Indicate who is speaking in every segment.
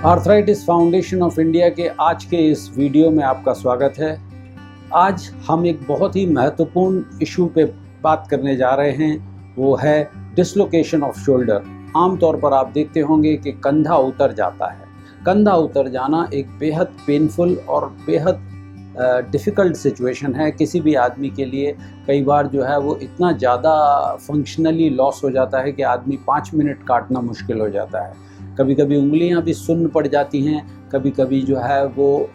Speaker 1: Arthritis foundation of India के आज के इस वीडियो में आपका स्वागत है। आज हम एक बहुत ही महत्वपूर्ण इशू पे बात करने जा रहे हैं, वो है डिसलोकेशन ऑफ शोल्डर। आमतौर पर आप देखते होंगे कि कंधा उतर जाता है। कंधा उतर जाना एक बेहद पेनफुल और बेहद डिफ़िकल्ट सिचुएशन है किसी भी आदमी के लिए। कई बार जो है वो इतना ज़्यादा फंक्शनली लॉस हो जाता है कि आदमी 5 मिनट काटना मुश्किल हो जाता है। कभी कभी उंगलियां भी सुन्न पड़ जाती हैं, कभी कभी जो है वो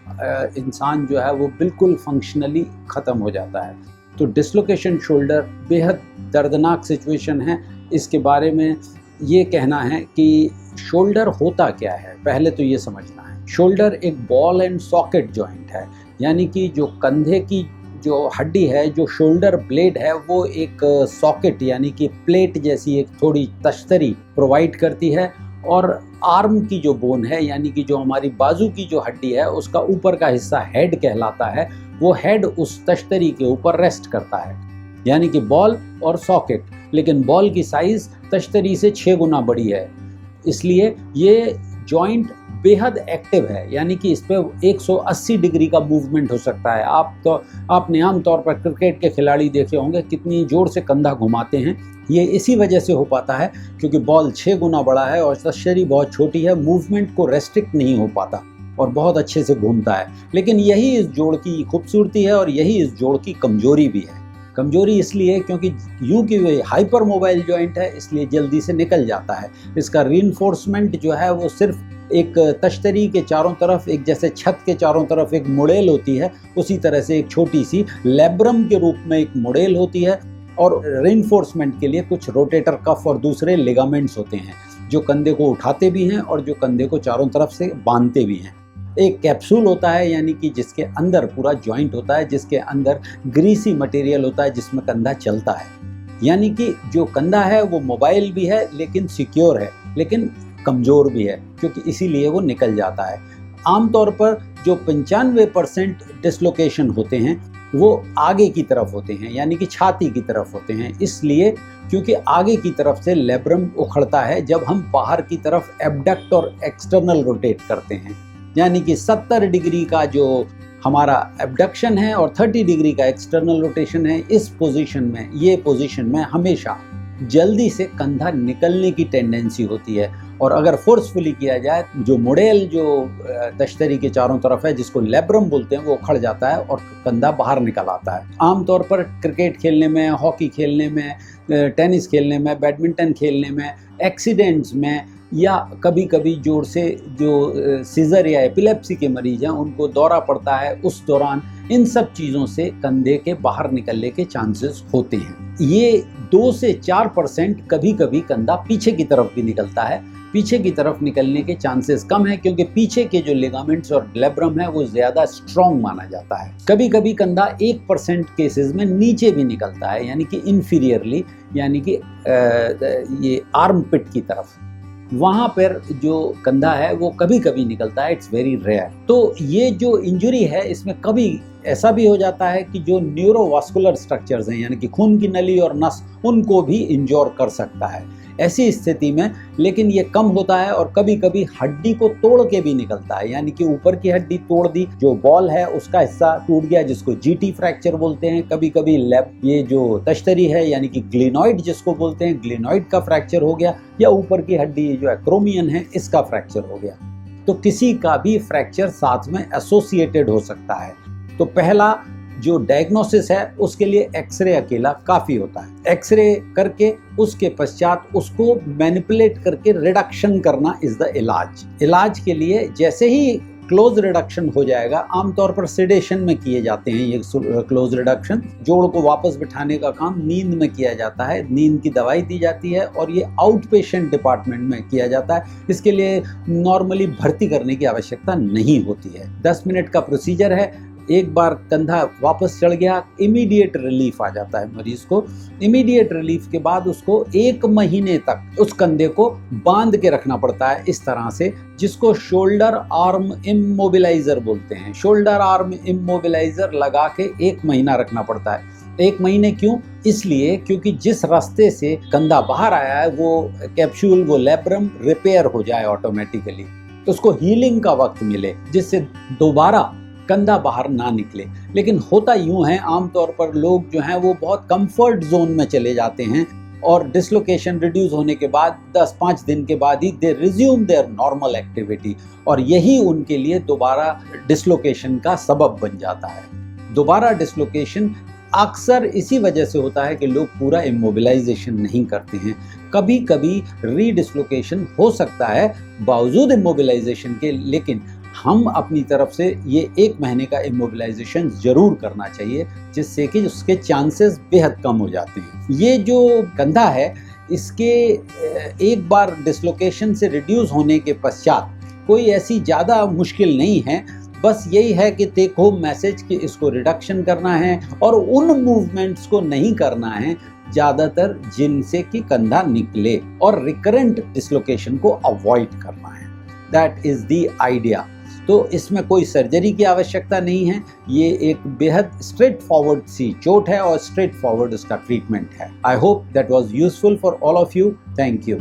Speaker 1: इंसान जो है वो बिल्कुल फंक्शनली ख़त्म हो जाता है। तो डिसलोकेशन शोल्डर बेहद दर्दनाक सिचुएशन है। इसके बारे में ये कहना है कि शोल्डर होता क्या है, पहले तो ये समझना है। शोल्डर एक बॉल एंड सॉकेट जॉइंट है, यानी कि जो कंधे की जो हड्डी है, जो शोल्डर ब्लेड है, वो एक सॉकेट यानी कि प्लेट जैसी एक थोड़ी तश्तरी प्रोवाइड करती है। और आर्म की जो बोन है, यानी कि जो हमारी बाजू की जो हड्डी है, उसका ऊपर का हिस्सा हेड कहलाता है। वो हेड उस तश्तरी के ऊपर रेस्ट करता है, यानी कि बॉल और सॉकेट। लेकिन बॉल की साइज़ तश्तरी से 6 गुना बड़ी है, इसलिए ये जॉइंट बेहद एक्टिव है, यानी कि इस पर 180 डिग्री का मूवमेंट हो सकता है। आपने आमतौर पर क्रिकेट के खिलाड़ी देखे होंगे कितनी ज़ोर से कंधा घुमाते हैं। ये इसी वजह से हो पाता है क्योंकि बॉल 6 गुना बड़ा है और तश्तरी बहुत छोटी है, मूवमेंट को रेस्ट्रिक्ट नहीं हो पाता और बहुत अच्छे से घूमता है। लेकिन यही इस जोड़ की खूबसूरती है और यही इस जोड़ की कमजोरी भी है। कमजोरी इसलिए क्योंकि यूं कि वे हाइपर मोबाइल जॉइंट है, इसलिए जल्दी से निकल जाता है। इसका रीइंफोर्समेंट जो है वो सिर्फ एक तश्तरी के चारों तरफ, एक जैसे छत के चारों तरफ एक मुड़ेल होती है, उसी तरह से एक छोटी सी लेब्रम के रूप में एक मुड़ेल होती है। और रीइंफोर्समेंट के लिए कुछ रोटेटर कफ और दूसरे लिगामेंट्स होते हैं जो कंधे को उठाते भी हैं और जो कंधे को चारों तरफ से बांधते भी हैं। एक कैप्सूल होता है, यानी कि जिसके अंदर पूरा जॉइंट होता है, जिसके अंदर ग्रीसी मटेरियल होता है, जिसमें कंधा चलता है। यानी कि जो कंधा है वो मोबाइल भी है लेकिन सिक्योर है, लेकिन कमज़ोर भी है, क्योंकि इसीलिए वो निकल जाता है। आमतौर पर जो 95% डिसलोकेशन होते हैं वो आगे की तरफ होते हैं, यानी कि छाती की तरफ होते हैं। इसलिए क्योंकि आगे की तरफ से लेब्रम उखड़ता है जब हम बाहर की तरफ एब्डक्ट और एक्सटर्नल रोटेट करते हैं, यानी कि 70 डिग्री का जो हमारा एब्डक्शन है और 30 डिग्री का एक्सटर्नल रोटेशन है। इस पोजीशन में, ये पोजीशन में हमेशा जल्दी से कंधा निकलने की टेंडेंसी होती है। और अगर फोर्सफुली किया जाए, जो मुड़ेल जो तश्तरी के चारों तरफ है, जिसको लेब्रम बोलते हैं, वो उखड़ जाता है और कंधा बाहर निकल आता है। आमतौर पर क्रिकेट खेलने में, हॉकी खेलने में, टेनिस खेलने में, बैडमिंटन खेलने में, एक्सीडेंट्स में, या कभी कभी जोर से जो सीजर या एपिलेप्सी के मरीज हैं उनको दौरा पड़ता है, उस दौरान इन सब चीज़ों से कंधे के बाहर निकलने के चांसेस होते हैं। ये 2 से 4% कभी कभी कंधा पीछे की तरफ भी निकलता है। पीछे की तरफ निकलने के चांसेस कम है क्योंकि पीछे के जो लिगामेंट्स और लेब्रम है वो ज़्यादा स्ट्रॉन्ग माना जाता है। कभी कभी कंधा 1% केसेस में नीचे भी निकलता है, यानी कि इन्फीरियरली, यानी कि ये आर्म पिट की तरफ, वहाँ पर जो कंधा है वो कभी कभी निकलता है। It's very rare. तो ये जो इंजरी है, इसमें कभी ऐसा भी हो जाता है कि जो न्यूरोवास्कुलर स्ट्रक्चर्स हैं, यानी कि खून की नली और नस, उनको भी इंजोर कर सकता है ऐसी स्थिति में। लेकिन ये कम होता है और कभी कभी हड्डी को तोड़ के भी निकलता है, यानी कि ऊपर की हड्डी तोड़ दी, जो बॉल है उसका हिस्सा टूट गया, जिसको जीटी फ्रैक्चर बोलते हैं। कभी कभी ये जो तश्तरी है, यानी कि ग्लिनॉइड जिसको बोलते हैं, ग्लिनॉइड का फ्रैक्चर हो गया, या ऊपर की हड्डी जो एक्रोमियन है, इसका फ्रैक्चर हो गया। तो किसी का भी फ्रैक्चर साथ में एसोसिएटेड हो सकता है। तो पहला जो डायग्नोसिस है उसके लिए एक्सरे अकेला काफ़ी होता है। एक्सरे करके उसके पश्चात उसको मैनिपुलेट करके रिडक्शन करना इज़ द इलाज। इलाज के लिए जैसे ही क्लोज रिडक्शन हो जाएगा, आमतौर पर सेडेशन में किए जाते हैं ये क्लोज रिडक्शन। जोड़ को वापस बिठाने का काम नींद में किया जाता है, नींद की दवाई दी जाती है और ये आउट पेशेंट डिपार्टमेंट में किया जाता है। इसके लिए नॉर्मली भर्ती करने की आवश्यकता नहीं होती है। 10 मिनट का प्रोसीजर है। एक बार कंधा वापस चढ़ गया, इमीडिएट रिलीफ आ जाता है मरीज को। इमीडिएट रिलीफ के बाद उसको 1 महीने तक उस कंधे को बांध के रखना पड़ता है इस तरह से, जिसको शोल्डर आर्म इमोबिलाइजर बोलते हैं। शोल्डर आर्म इमोबिलाइजर लगा के 1 महीना रखना पड़ता है। 1 महीने क्यों? इसलिए क्योंकि जिस रास्ते से कंधा बाहर आया है वो कैप्सूल, वो लेब्रम रिपेयर हो जाए ऑटोमेटिकली, तो उसको हीलिंग का वक्त मिले, जिससे दोबारा कंधा बाहर ना निकले। लेकिन होता यूं है, आमतौर पर लोग जो हैं वो बहुत कंफर्ट जोन में चले जाते हैं और डिसलोकेशन रिड्यूस होने के बाद 10-5 दिन के बाद ही दे रिज्यूम देयर नॉर्मल एक्टिविटी, और यही उनके लिए दोबारा डिसलोकेशन का सबब बन जाता है। दोबारा डिसलोकेशन अक्सर इसी वजह से होता है कि लोग पूरा इमोबिलाइजेशन नहीं करते हैं। कभी कभी रीडिसलोकेशन हो सकता है बावजूद इमोबिलाइजेशन के, लेकिन हम अपनी तरफ से ये 1 महीने का इमोबिलाइजेशन जरूर करना चाहिए, जिससे कि उसके चांसेस बेहद कम हो जाते हैं। ये जो कंधा है, इसके एक बार डिसलोकेशन से रिड्यूस होने के पश्चात कोई ऐसी ज़्यादा मुश्किल नहीं है। बस यही है कि टेक होम मैसेज कि इसको रिडक्शन करना है और उन मूवमेंट्स को नहीं करना है ज़्यादातर जिनसे कि कंधा निकले, और रिकरेंट डिसलोकेशन को अवॉइड करना है। That is the idea. तो इसमें कोई सर्जरी की आवश्यकता नहीं है। ये एक बेहद स्ट्रेट फॉरवर्ड सी चोट है और स्ट्रेट फॉरवर्ड उसका ट्रीटमेंट है। I hope that was useful for all of you. Thank you.